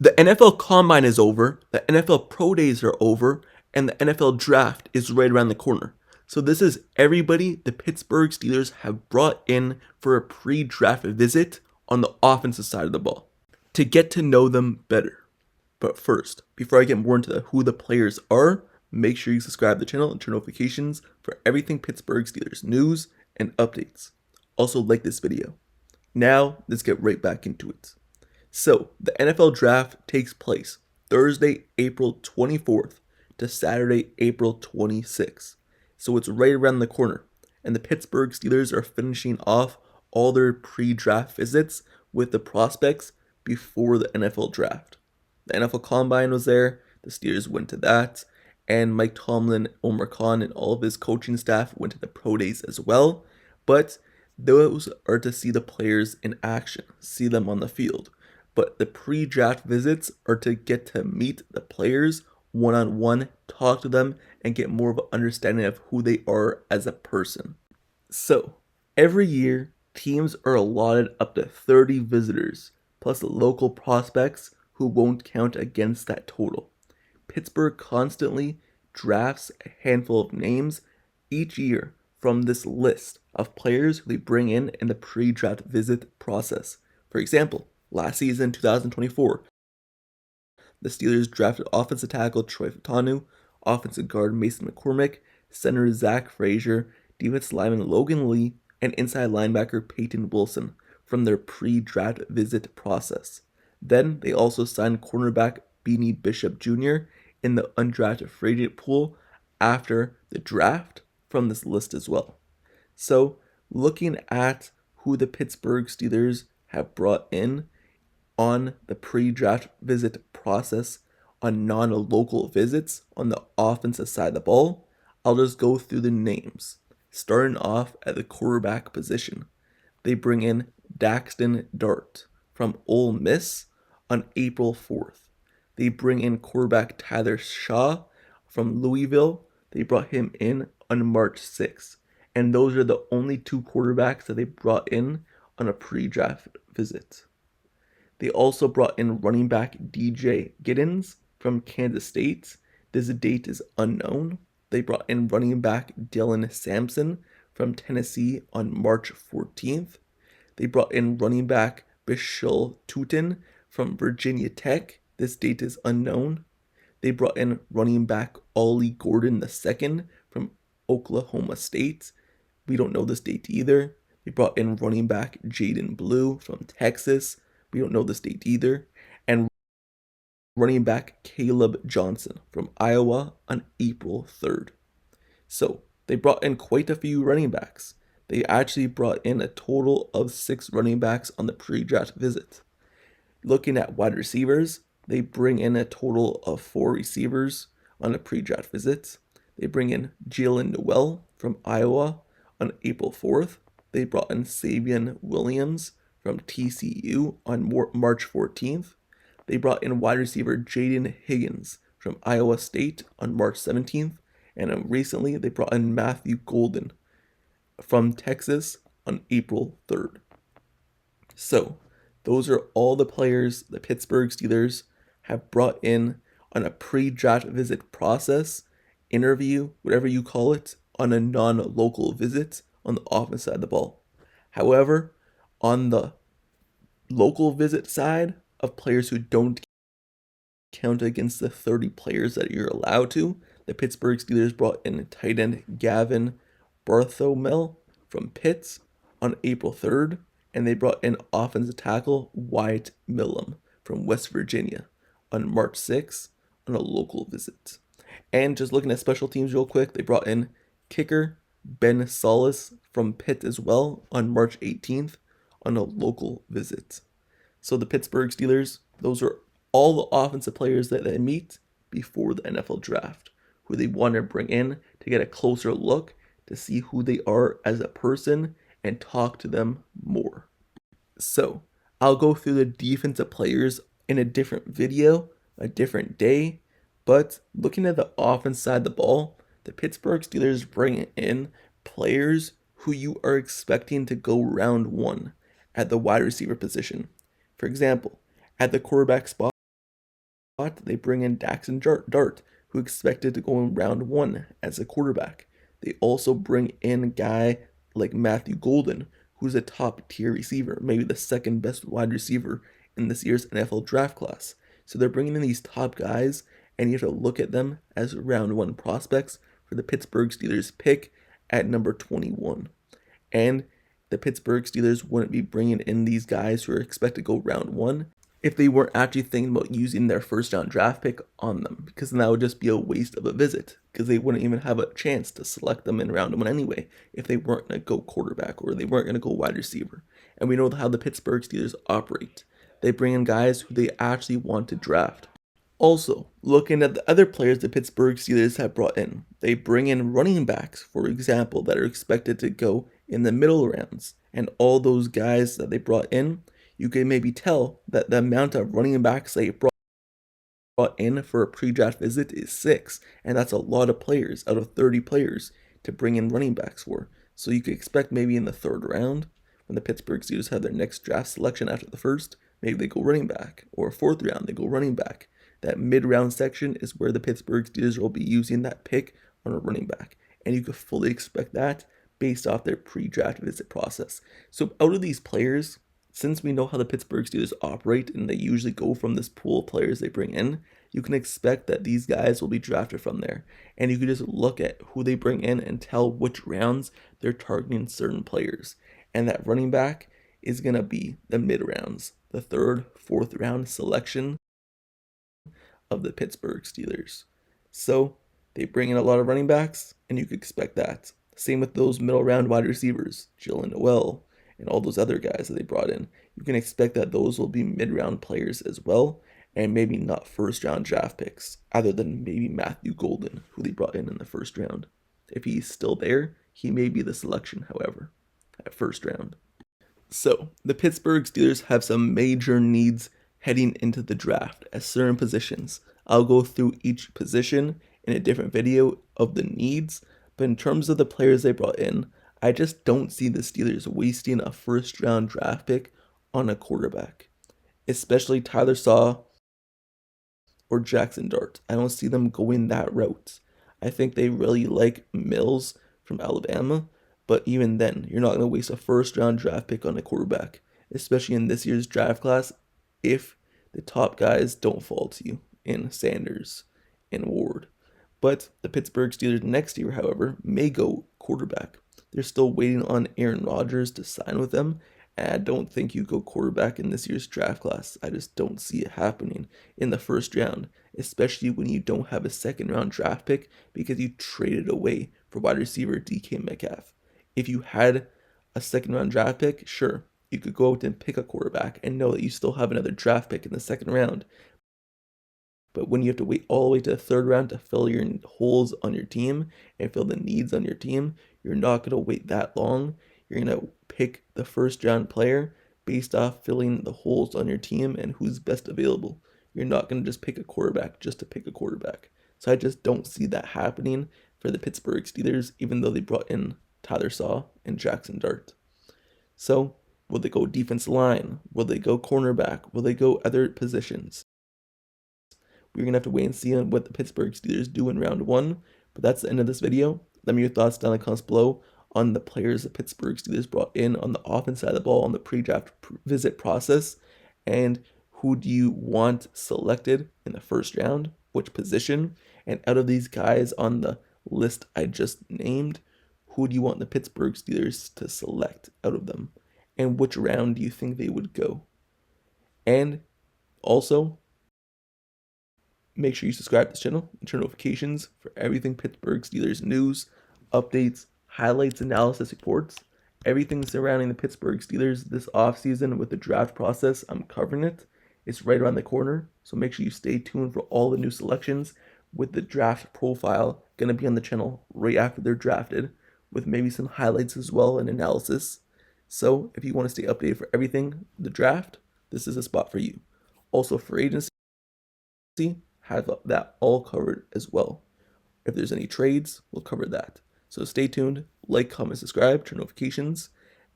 The NFL Combine is over, the NFL Pro Days are over, and the NFL Draft is right around the corner. So this is everybody the Pittsburgh Steelers have brought in for a pre-draft visit on the offensive side of the ball to get to know them better. But first, before I get more into who the players are, make sure you subscribe to the channel and turn notifications for everything Pittsburgh Steelers news and updates. Also like this video. Now, let's get right back into it. So, the NFL Draft takes place Thursday, April 24th to Saturday, April 26th. So it's right around the corner. And the Pittsburgh Steelers are finishing off all their pre-draft visits with the prospects before the NFL Draft. The NFL Combine was there. The Steelers went to that. And Mike Tomlin, Omar Khan, and all of his coaching staff went to the Pro Days as well. But those are to see the players in action, see them on the field. But the pre-draft visits are to get to meet the players one-on-one, talk to them, and get more of an understanding of who they are as a person. So, every year, teams are allotted up to 30 visitors, plus local prospects who won't count against that total. Pittsburgh constantly drafts a handful of names each year from this list of players who they bring in the pre-draft visit process. For example, last season, 2024, the Steelers drafted offensive tackle Troy Fautanu, offensive guard Mason McCormick, center Zach Frazier, defensive lineman Logan Lee, and inside linebacker Peyton Wilson from their pre-draft visit process. Then they also signed cornerback Beanie Bishop Jr. in the undrafted free agent pool after the draft from this list as well. So, looking at who the Pittsburgh Steelers have brought in on the pre-draft visit process on non-local visits on the offensive side of the ball, I'll just go through the names. Starting off at the quarterback position, they bring in Daxton Dart from Ole Miss on April 4th. They bring in quarterback Tyler Shaw from Louisville. They brought him in on March 6th. And those are the only two quarterbacks that they brought in on a pre-draft visit. They also brought in running back DJ Giddens from Kansas State. This date is unknown. They brought in running back Dylan Sampson from Tennessee on March 14th. They brought in running back Bishul Tutin from Virginia Tech. This date is unknown. They brought in running back Ollie Gordon II from Oklahoma State. We don't know this date either. They brought in running back Jaden Blue from Texas. We don't know this date either. And running back Caleb Johnson from Iowa on April 3rd. So, they brought in quite a few running backs. They actually brought in a total of 6 running backs on the pre-draft visit. Looking at wide receivers, they bring in a total of 4 receivers on the pre-draft visit. They bring in Jaylen Noel from Iowa on April 4th. They brought in Savion Williams from TCU on March 14th. They brought in wide receiver Jaden Higgins from Iowa State on March 17th. And recently, they brought in Matthew Golden from Texas on April 3rd. So, those are all the players the Pittsburgh Steelers have brought in on a pre-draft visit process, interview, whatever you call it, on a non-local visit on the offense side of the ball. However, on the local visit side of players who don't count against the 30 players that you're allowed to, the Pittsburgh Steelers brought in tight end Gavin Barthomel from Pitts on April 3rd, and they brought in offensive tackle Wyatt Millam from West Virginia on March 6th on a local visit. And just looking at special teams real quick, they brought in kicker Ben Solis from Pitt as well on March 18th on a local visit. So the Pittsburgh Steelers, those are all the offensive players that they meet before the NFL Draft, who they want to bring in to get a closer look to see who they are as a person and talk to them more. So I'll go through the defensive players in a different video, a different day, but looking at the offense side of the ball, the Pittsburgh Steelers bring in players who you are expecting to go round 1 at the wide receiver position. For example, at the quarterback spot, they bring in Daxon Dart, who expected to go in round 1 as a quarterback. They also bring in a guy like Matthew Golden, who's a top tier receiver, maybe the second best wide receiver in this year's NFL draft class. So they're bringing in these top guys, and you have to look at them as round 1 prospects for the Pittsburgh Steelers pick at number 21. And the Pittsburgh Steelers wouldn't be bringing in these guys who are expected to go round 1 if they weren't actually thinking about using their first round draft pick on them, because then that would just be a waste of a visit, because they wouldn't even have a chance to select them in round 1 anyway if they weren't going to go quarterback or they weren't going to go wide receiver. And we know how the Pittsburgh Steelers operate. They bring in guys who they actually want to draft. Also, looking at the other players the Pittsburgh Steelers have brought in, they bring in running backs, for example, that are expected to go in the middle rounds. And all those guys that they brought in, you can maybe tell that the amount of running backs they brought in for a pre-draft visit is 6. And that's a lot of players out of 30 players to bring in running backs for. So you could expect maybe in the 3rd round, when the Pittsburgh Steelers have their next draft selection after the 1st, maybe they go running back. Or 4th round, they go running back. That mid-round section is where the Pittsburgh Steelers will be using that pick on a running back. And you could fully expect that based off their pre-draft visit process. So out of these players, since we know how the Pittsburgh Steelers operate and they usually go from this pool of players they bring in, you can expect that these guys will be drafted from there. And you can just look at who they bring in and tell which rounds they're targeting certain players. And that running back is going to be the mid-rounds, the 3rd, 4th round selection of the Pittsburgh Steelers. So they bring in a lot of running backs, and you could expect that. Same with those middle round wide receivers, Jaylen and all those other guys that they brought in. You can expect that those will be mid-round players as well, and maybe not first-round draft picks, other than maybe Matthew Golden, who they brought in the 1st round. If he's still there, he may be the selection, however, at 1st round. So, the Pittsburgh Steelers have some major needs heading into the draft at certain positions. I'll go through each position in a different video of the needs, but in terms of the players they brought in, I just don't see the Steelers wasting a 1st round draft pick on a quarterback, especially Tyler Saw or Jackson Dart. I don't see them going that route. I think they really like Mills from Alabama, but even then, you're not going to waste a 1st round draft pick on a quarterback, especially in this year's draft class, if the top guys don't fall to you in Sanders and Ward. But the Pittsburgh Steelers next year, however, may go quarterback. They're still waiting on Aaron Rodgers to sign with them, and I don't think you go quarterback in this year's draft class. I just don't see it happening in the 1st round, especially when you don't have a 2nd round draft pick because you traded away for wide receiver DK Metcalf. If you had a 2nd round draft pick, sure, you could go out and pick a quarterback and know that you still have another draft pick in the 2nd round. But when you have to wait all the way to the 3rd round to fill your holes on your team and fill the needs on your team, you're not going to wait that long. You're going to pick the 1st round player based off filling the holes on your team and who's best available. You're not going to just pick a quarterback just to pick a quarterback. So I just don't see that happening for the Pittsburgh Steelers, even though they brought in Tyler Saw and Jackson Dart. So will they go defense line? Will they go cornerback? Will they go other positions? We're going to have to wait and see on what the Pittsburgh Steelers do in round 1. But that's the end of this video. Let me know your thoughts down in the comments below on the players the Pittsburgh Steelers brought in on the offense side of the ball on the pre-draft visit process. And who do you want selected in the 1st round? Which position? And out of these guys on the list I just named, who do you want the Pittsburgh Steelers to select out of them? And which round do you think they would go? And also, make sure you subscribe to this channel and turn notifications for everything Pittsburgh Steelers news, updates, highlights, analysis, reports, everything surrounding the Pittsburgh Steelers this offseason with the draft process. I'm covering it. It's right around the corner, so make sure you stay tuned for all the new selections with the draft profile going to be on the channel right after they're drafted, with maybe some highlights as well and analysis. So if you want to stay updated for everything, the draft, this is a spot for you. Also, for agency, have that all covered as well. If there's any trades, we'll cover that. So stay tuned, like, comment, subscribe, turn notifications,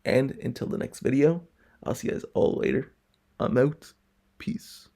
and until the next video, I'll see you guys all later. I'm out. Peace.